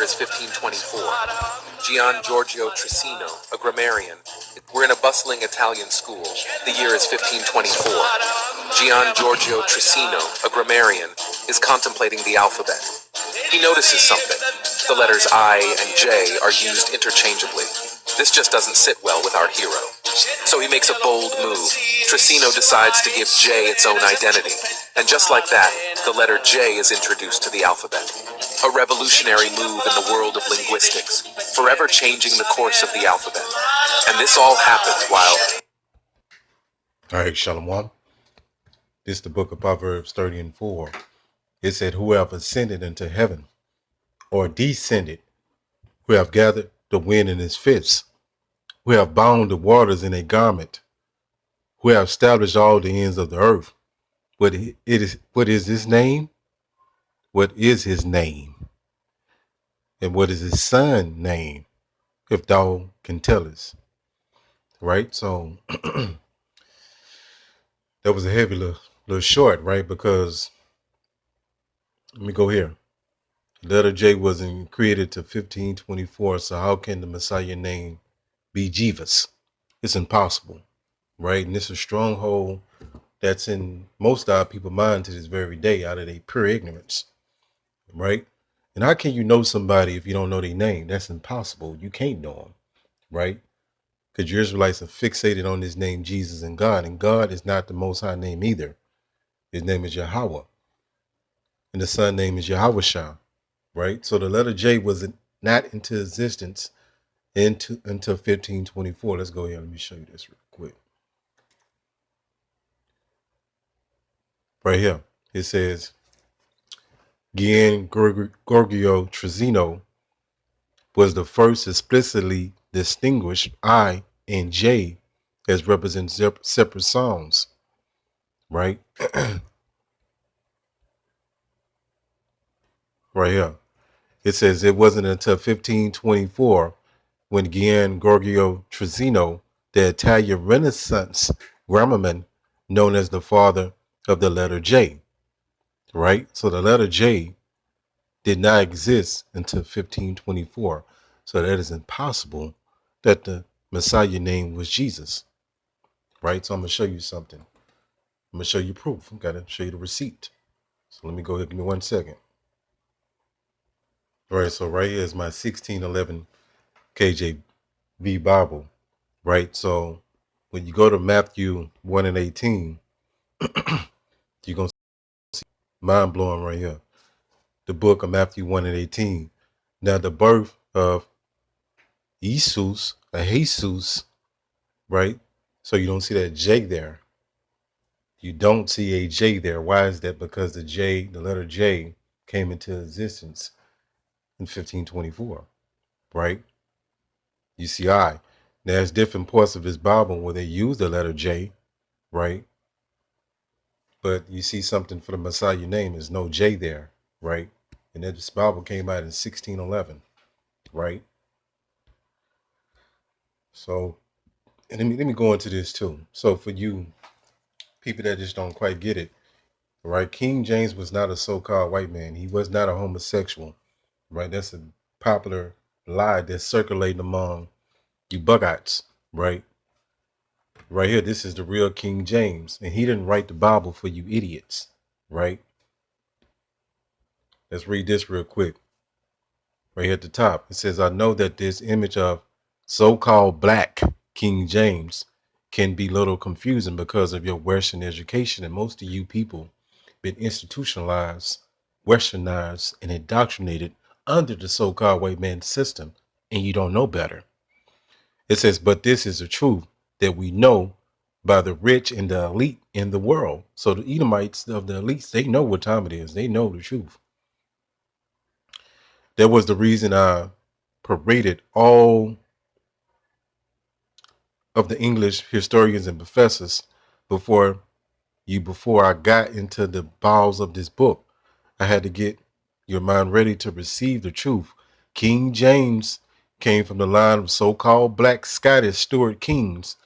is 1524. Gian Giorgio Trissino, a grammarian. We're in a bustling Italian school. The year is 1524. Gian Giorgio Trissino, a grammarian, is contemplating the alphabet. He notices something. The letters I and J are used interchangeably. This just doesn't sit well with our hero. So he makes a bold move. Trissino decides to give J its own identity. And just like that, the letter J is introduced to the alphabet. A revolutionary move in the world of linguistics, forever changing the course of the alphabet. And this all happens while... All right, Shalom. This is the book of Proverbs 30 and 4. It said, who have ascended into heaven, or descended, who have gathered the wind in his fists, who have bound the waters in a garment, who have established all the ends of the earth. What is his name? What is his name? And what is his son's name? If thou can tell us. Right? So that was a heavy little short, right? Because let me go here. Letter J wasn't created to 1524. So how can the Messiah name be Jivas? It's impossible. Right? And it's a stronghold that's in most of our people's mind to this very day out of their pure ignorance. Right? And how can you know somebody if you don't know their name? That's impossible. You can't know them. Right? Because your Israelites are fixated on this name, Jesus and God is not the Most High name either. His name is Yahweh. And the Son name is Yahweh, right? So the letter J was not into existence until 1524. Let's go here. Let me show you this real quick. Right here, it says, Gian Giorgio Trissino was the first explicitly distinguished I and J as represent separate sounds, right? Right here. It says it wasn't until 1524 when Gian Giorgio Trissino, the Italian Renaissance grammarman, known as the father of the letter J, right? So the letter J did not exist until 1524. So that is impossible that the Messiah name was Jesus, right? So I'm going to show you something. I'm going to show you proof. I'm going to show you the receipt. So let me go ahead. Give me 1 second. All right, so right here is my 1611 KJV Bible, right? So when you go to Matthew 1 and 18, you're going to see mind blowing right here. The book of Matthew 1 and 18. Now the birth of Jesus, right? So you don't see that J there. You don't see a J there. Why is that? Because the letter J came into existence in 1524, right? You see I. Now, there's different parts of his Bible where they use the letter J, right? But you see something for the Messiah name, there's no J there, right? And that this Bible came out in 1611, right? So, and let me go into this too. So for you people that just don't quite get it, right? King James was not a so-called white man. He was not a homosexual, right? That's a popular lie that's circulating among you bug-outs, right? Right here, this is the real King James, and he didn't write the Bible for you idiots, right? Let's read this real quick. Right here at the top, it says, I know that this image of so-called black King James can be a little confusing because of your Western education, and most of you people been institutionalized, westernized, and indoctrinated under the so-called white man system, and you don't know better. It says, but this is the truth that we know by the rich and the elite in the world. So the Edomites of the elites, they know what time it is. They know the truth. That was the reason I paraded all of the English historians and professors before I got into the bowels of this book. I had to get your mind ready to receive the truth. King James came from the line of so-called black Scottish Stuart kings,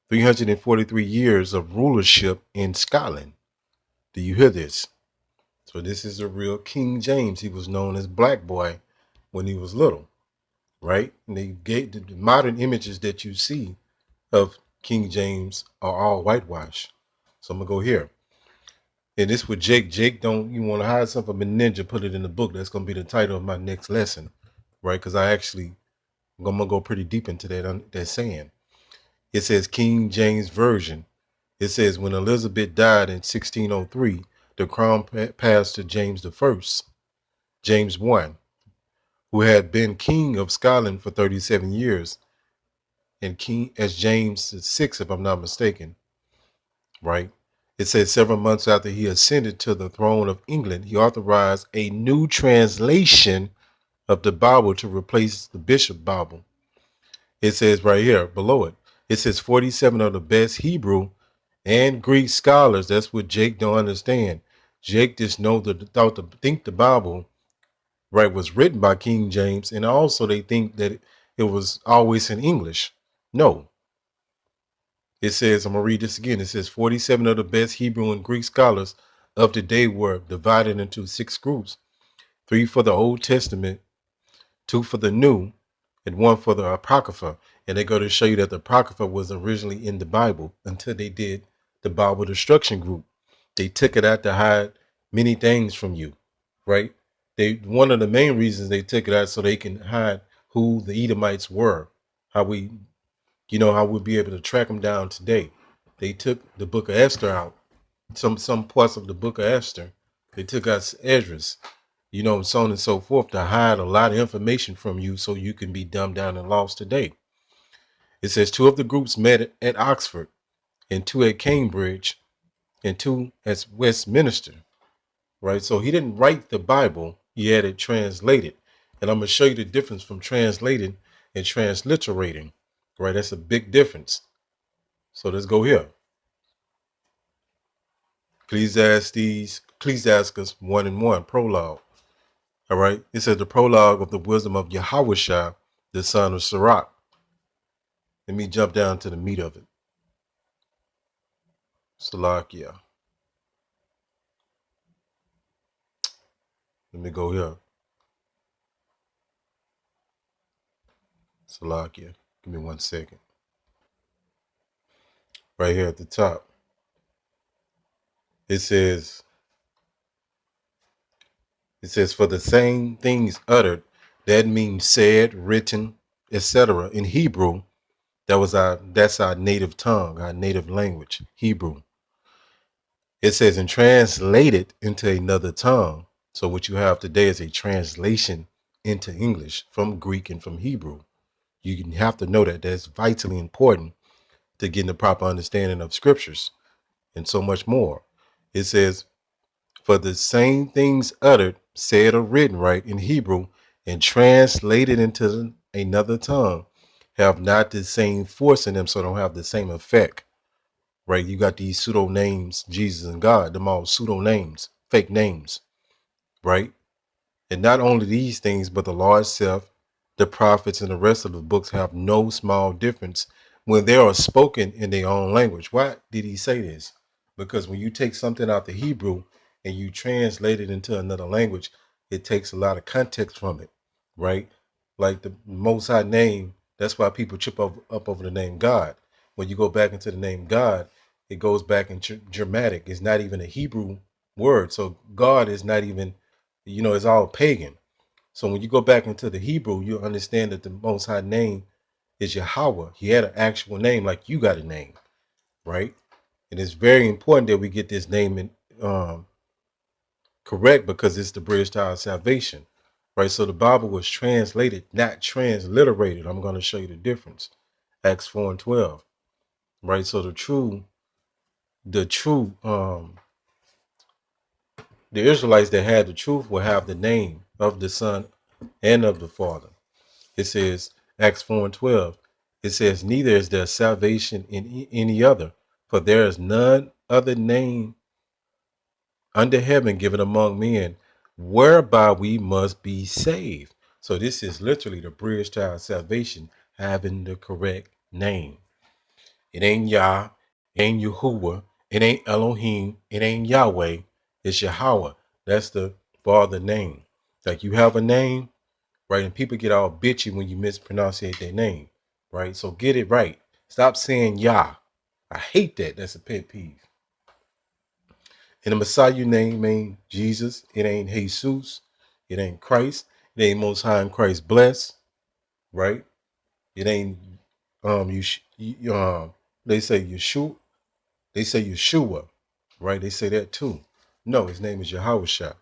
343 years of rulership in Scotland. Do you hear this? So this is the real King James. He was known as Black Boy when he was little, right? And they gave the modern images that you see of King James are all whitewashed. So I'm gonna go here. And this with Jake. Jake, don't you want to hide something from a ninja? Put it in the book. That's gonna be the title of my next lesson, right? Because I'm gonna go pretty deep into that saying. It says King James Version. It says when Elizabeth died in 1603, the crown passed to James I, James I, who had been king of Scotland for 37 years, and king as James VI, if I'm not mistaken, right? It says several months after he ascended to the throne of England, he authorized a new translation of the Bible to replace the Bishop Bible. It says right here below it, it says 47 of the best Hebrew and Greek scholars. That's what Jake don't understand. Jake just think the Bible, right, was written by King James, and also they think that it was always in English. No. It says, I'm going to read this again. It says 47 of the best Hebrew and Greek scholars of the day were divided into 6 groups, 3 for the Old Testament, 2 for the New, and 1 for the Apocrypha. And they go to show you that the Apocrypha was originally in the Bible until they did the Bible destruction group. They took it out to hide many things from you, right? One of the main reasons they took it out so they can hide who the Edomites were, how we'll be able to track them down today. They took the book of Esther out, some parts of the book of Esther. They took out Esdras, so on and so forth, to hide a lot of information from you so you can be dumbed down and lost today. It says 2 of the groups met at Oxford, and 2 at Cambridge, and 2 at Westminster, right? So he didn't write the Bible, he had it translated. And I'm going to show you the difference from translating and transliterating, right? That's a big difference. So let's go here. Ecclesiastes 1:1, prologue. All right. It says the prologue of the wisdom of Yahushua, the son of Sirach. Let me jump down to the meat of it. Salakia. Let me go here. Salakia. Give me 1 second. Right here at the top. It says, for the same things uttered, that means said, written, etc. in Hebrew. That's our native tongue, our native language, Hebrew. It says, and translated into another tongue. So what you have today is a translation into English from Greek and from Hebrew. You have to know that that's vitally important to getting the proper understanding of scriptures and so much more. It says, for the same things uttered, said or written, right, in Hebrew and translated into another tongue have not the same force in them, so don't have the same effect, right? You got these pseudo names, Jesus and God, them all pseudo names, fake names, right? And not only these things, but the law itself, the prophets, and the rest of the books have no small difference when they are spoken in their own language. Why did he say this? Because when you take something out the Hebrew and you translate it into another language, it takes a lot of context from it, right? Like the Most High name, that's why people trip up over the name God. When you go back into the name God, it goes back in Germanic. It's not even a Hebrew word. So God is not even, it's all pagan. So when you go back into the Hebrew, you'll understand that the Most High name is Yahweh. He had an actual name like you got a name, right? And it's very important that we get this name correct because it's the bridge to our salvation, right? So the Bible was translated, not transliterated. I'm going to show you the difference. Acts 4:12, right? So the Israelites that had the truth will have the name of the Son and of the Father. It says, Acts 4:12, it says, neither is there salvation in any other, for there is none other name under heaven given among men whereby we must be saved. So this is literally the bridge to our salvation, having the correct name. It ain't Yah, it ain't Yahuwah, it ain't Elohim, it ain't Yahweh, it's Yahweh. That's the Father name. Like you have a name, right? And people get all bitchy when you mispronunciate their name, right? So get it right. Stop saying Yah. I hate that. That's a pet peeve. And the Messiah name ain't Jesus. It ain't Jesus. It ain't Christ. It ain't Most High and Christ bless, right? It ain't they say Yeshua. They say Yeshua, right? They say that too. No, his name is Yahushua,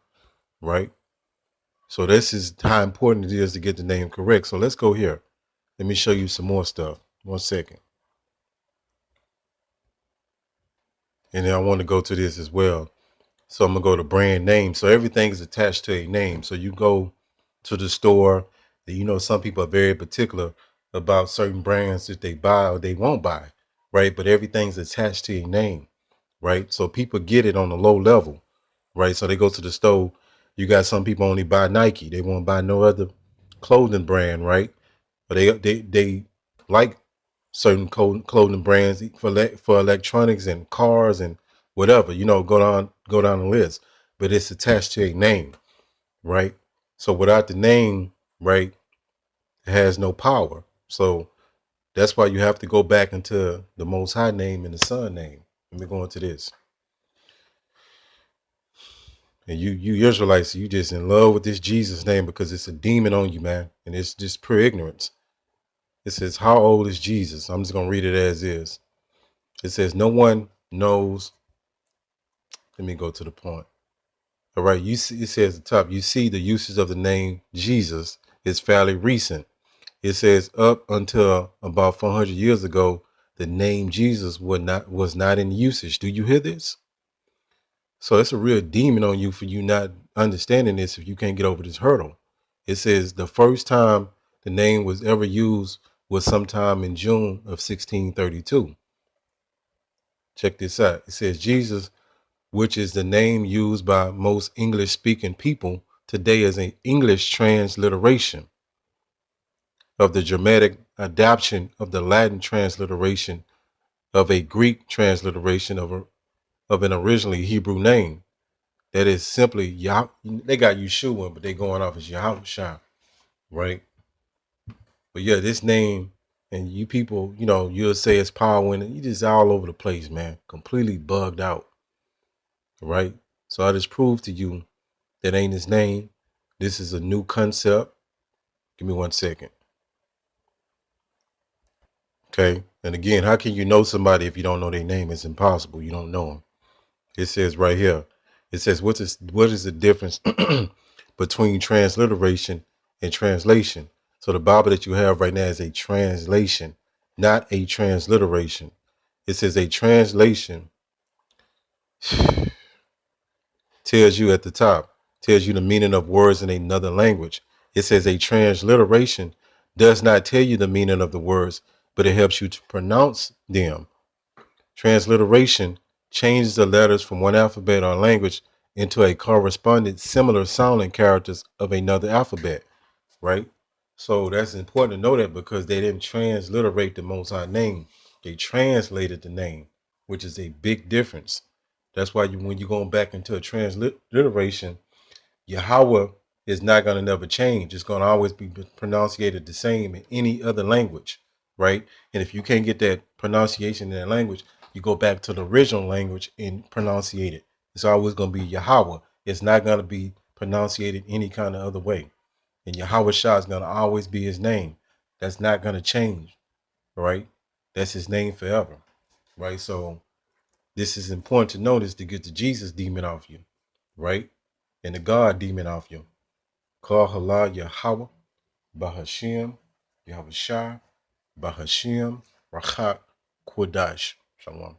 right? So this is how important it is to get the name correct. So let's go here. Let me show you some more stuff. 1 second. And then I want to go to this as well. So I'm going to go to brand name. So everything is attached to a name. So you go to the store, and you know some people are very particular about certain brands that they buy or they won't buy, right? But everything's attached to a name, right? So people get it on a low level, right? So they go to the store. You got some people only buy Nike. They won't buy no other clothing brand, right? But they like certain clothing brands for electronics and cars and whatever, you know, go down the list. But it's attached to a name, right? So without the name, right, it has no power. So that's why you have to go back into the Most High name and the Son name. Let me go into this. And you Israelites, you just in love with this Jesus name because it's a demon on you, man. And it's just pure ignorance. It says, how old is Jesus? I'm just going to read it as is. It says, no one knows. Let me go to the point. All right. You see, it says at the top, you see the usage of the name Jesus is fairly recent. It says up until about 400 years ago, the name Jesus was not in usage. Do you hear this? So it's a real demon on you for you not understanding this if you can't get over this hurdle. It says the first time the name was ever used was sometime in June of 1632. Check this out. It says Jesus, which is the name used by most English speaking people today as an English transliteration of the dramatic adaptation of the Latin transliteration of a Greek transliteration of an originally Hebrew name. That is simply Yah. They got Yeshua, but they going off as Yahushua, right? But yeah, this name, and you people, you know, you'll say it's power in it. You just all over the place, man. Completely bugged out, right? So I just proved to you that ain't his name. This is a new concept. Give me 1 second. Okay. And again, how can you know somebody if you don't know their name? It's impossible. You don't know them. It says right here, it says, what is the difference between transliteration and translation? So the Bible that you have right now is a translation, not a transliteration. It says a translation tells you at the top, tells you the meaning of words in another language. It says a transliteration does not tell you the meaning of the words, but it helps you to pronounce them. Transliteration changes the letters from one alphabet or language into a corresponding similar sounding characters of another alphabet, right? So that's important to know that because they didn't transliterate the Most High name. They translated the name, which is a big difference. That's why when you're going back into a transliteration, Yahweh is not going to never change. It's going to always be pronunciated the same in any other language, right? And if you can't get that pronunciation in that language, you go back to the original language and pronunciate it. It's always going to be Yahweh. It's not going to be pronunciated any kind of other way. And Yahweh Shah is going to always be his name. That's not going to change, right? That's his name forever, right? So this is important to notice to get the Jesus demon off you, right? And the God demon off you. Call Halal Yahweh, Bahashim, Yahweh Shah, Bahashim, Rachat, Quadash. Shalom.